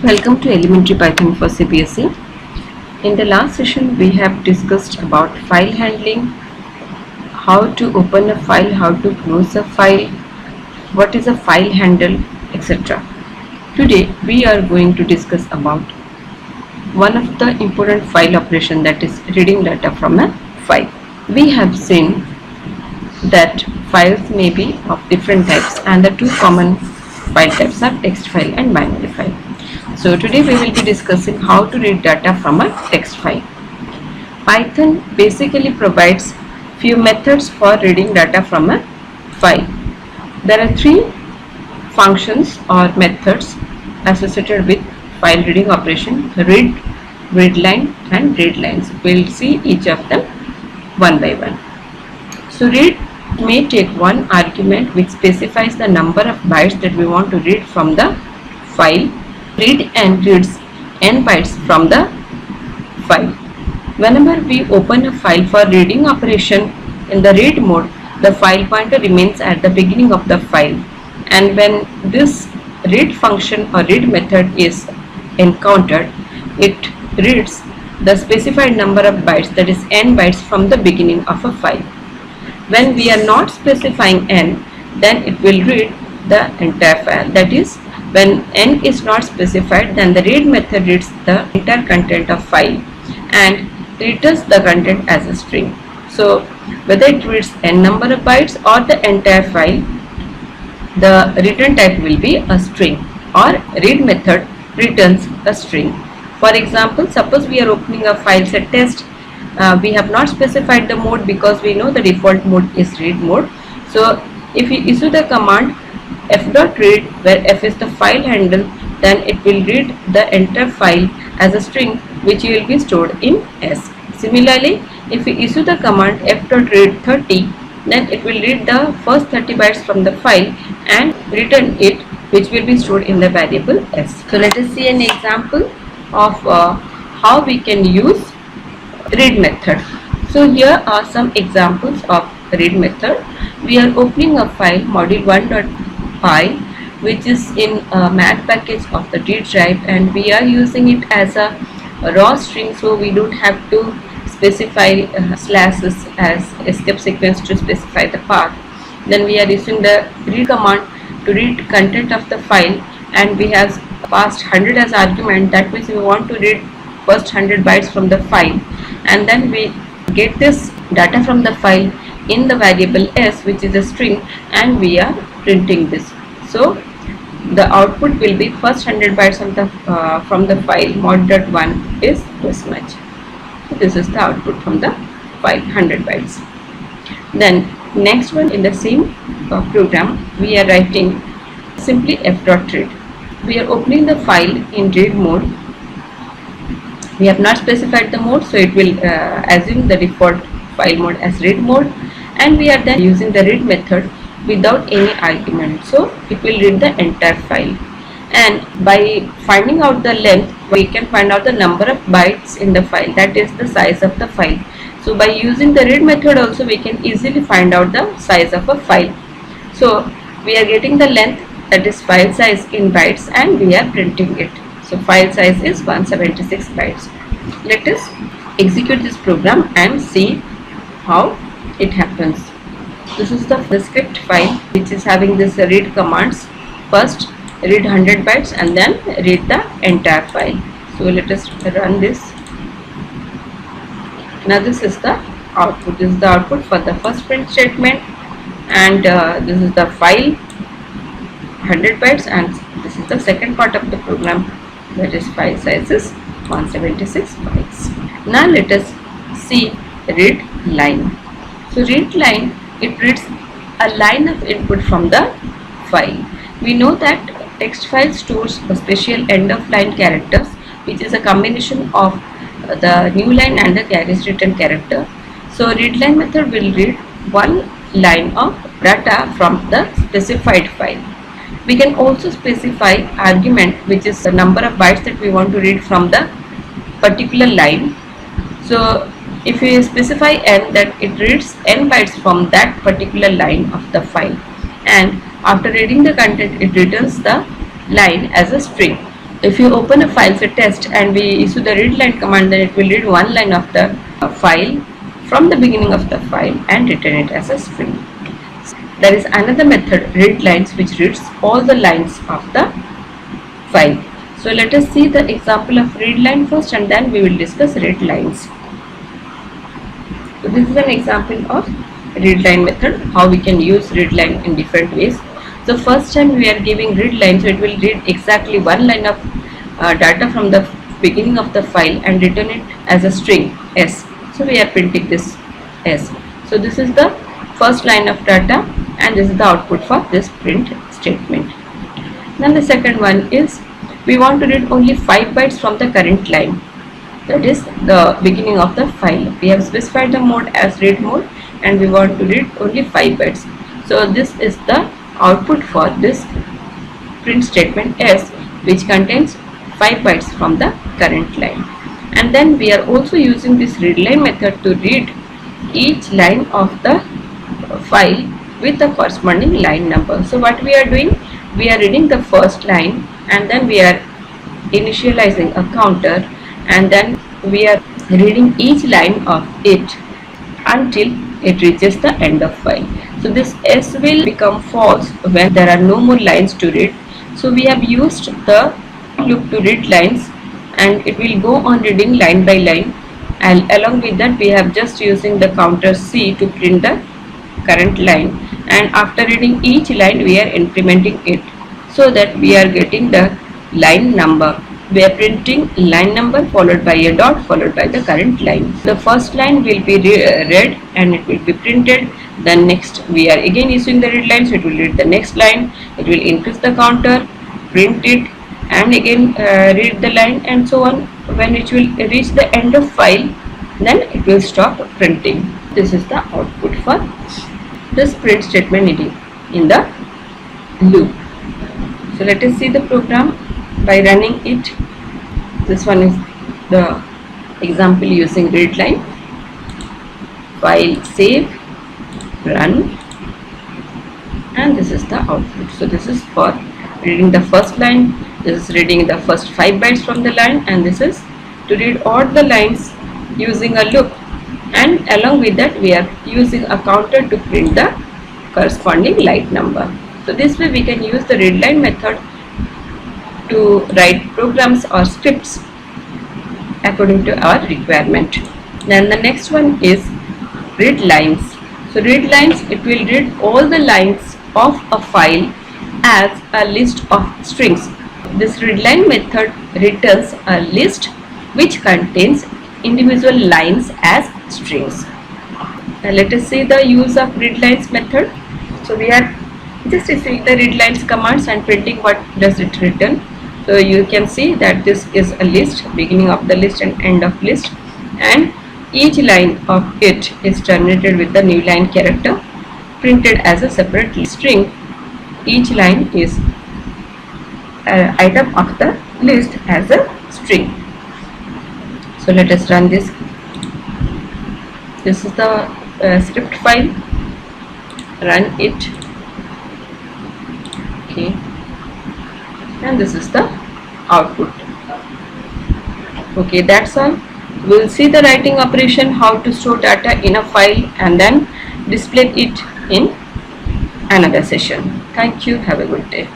Welcome to Elementary Python for CBSE. In the last session, we have discussed about file handling, how to open a file, how to close a file, what is a file handle, etc. Today, we are going to discuss about one of the important file operation, that is reading data from a file. We have seen that files may be of different types, and the two common file types are text file and binary file. So today we will be discussing how to read data from a text file. Python basically provides few methods for reading data from a file. There are three functions or methods associated with file reading operation: read, readline and readlines. We'll see each of them one by one. So read may take one argument which specifies the number of bytes that we want to read from the file. Read and reads n bytes from the file. Whenever we open a file for reading operation in the read mode, the file pointer remains at the beginning of the file, and when this read function or read method is encountered, it reads the specified number of bytes, that is n bytes, from the beginning of a file. When we are not specifying n, then it will read the entire file. That is, when n is not specified, then the read method reads the entire content of file and returns the content as a string. So whether it reads n number of bytes or the entire file, the return type will be a string, or read method returns a string. For example, suppose we are opening a file, say test. We have not specified the mode because we know the default mode is read mode. So if we issue the command f.read, where f is the file handle, then it will read the entire file as a string which will be stored in S. Similarly, if we issue the command f.read 30, then it will read the first 30 bytes from the file and return it, which will be stored in the variable S. So let us see an example of how we can use read method. So here are some examples of read method. We are opening a file module1.py, which is in a math package of the D drive, and we are using it as a raw string, so we don't have to specify slashes as escape sequence to specify the path. Then we are using the read command to read content of the file, and we have passed 100 as argument. That means we want to read first 100 bytes from the file, and then we get this data from the file in the variable S, which is a string, and we are printing this. So the output will be first 100 bytes from the file mod.1 is this much. So this is the output from the file, 100 bytes. Then next one, in the same program, we are writing simply f.read. We are opening the file in read mode. We have not specified the mode, so it will assume the default file mode as read mode, and we are then using the read method without any argument, so it will read the entire file. And by finding out the length, we can find out the number of bytes in the file, that is the size of the file. So by using the read method also, we can easily find out the size of a file. So we are getting the length, that is file size, in bytes, and we are printing it. So file size is 176 bytes. Let us execute this program and see how it happens. This is the script file which is having this read commands. First read 100 bytes and then read the entire file. So let us run this. Now this is the output. This is the output for the first print statement, and this is the file 100 bytes, and this is the second part of the program, that is file size is 176 bytes. Now let us see read line. So read line, it reads a line of input from the file. We know that text file stores a special end of line characters, which is a combination of the new line and the carries return character. So read line method will read one line of data from the specified file. We can also specify argument, which is the number of bytes that we want to read from the particular line. So if we specify n, that it reads n bytes from that particular line of the file, and after reading the content, it returns the line as a string. If you open a file, say test, and we issue the read line command, then it will read one line of the file from the beginning of the file and return it as a string. There is another method, read lines, which reads all the lines of the file. So let us see the example of read line first, and then we will discuss read lines. So this is an example of read line method, how we can use read line in different ways. So first time we are giving read line, so it will read exactly one line of data from the beginning of the file and return it as a string S. So we are printing this S. So this is the first line of data, and this is the output for this print statement. Then the second one is, we want to read only 5 bytes from the current line, that is the beginning of the file. We have specified the mode as read mode, and we want to read only 5 bytes. So this is the output for this print statement S, which contains 5 bytes from the current line. And then we are also using this read line method to read each line of the file with the corresponding line number. So what we are doing, we are reading the first line, and then we are initializing a counter, and then we are reading each line of it until it reaches the end of file. So this S will become false when there are no more lines to read. So we have used the loop to read lines, and it will go on reading line by line, and along with that we have just using the counter C to print the current line, and after reading each line we are incrementing it so that we are getting the line number. We are printing line number followed by a dot followed by the current line. The first line will be read and it will be printed. Then next we are again using the read line, so it will read the next line, it will increase the counter, print it, and again read the line, and so on. When it will reach the end of file, then it will stop printing. This is the output for this print statement in the loop. So let us see the program by running it. This one is the example using read line. File, save, run, and this is the output. So this is for reading the first line, this is reading the first 5 bytes from the line, and this is to read all the lines using a loop, and along with that we are using a counter to print the corresponding line number. So this way we can use the read line method to write programs or scripts according to our requirement. Then the next one is read lines. So read lines, it will read all the lines of a file as a list of strings. This read line method returns a list which contains individual lines as strings. Now let us see the use of read lines method. So we are just issuing the read lines commands and printing what does it return. So you can see that this is a list, beginning of the list and end of list, and each line of it is terminated with the new line character printed as a separate string. Each line is an item of the list as a string. So let us run this. This is the script file. Run it. Okay, and this is the output. Okay, that's all. We'll see the writing operation, how to store data in a file and then display it in another session. Thank you. Have a good day.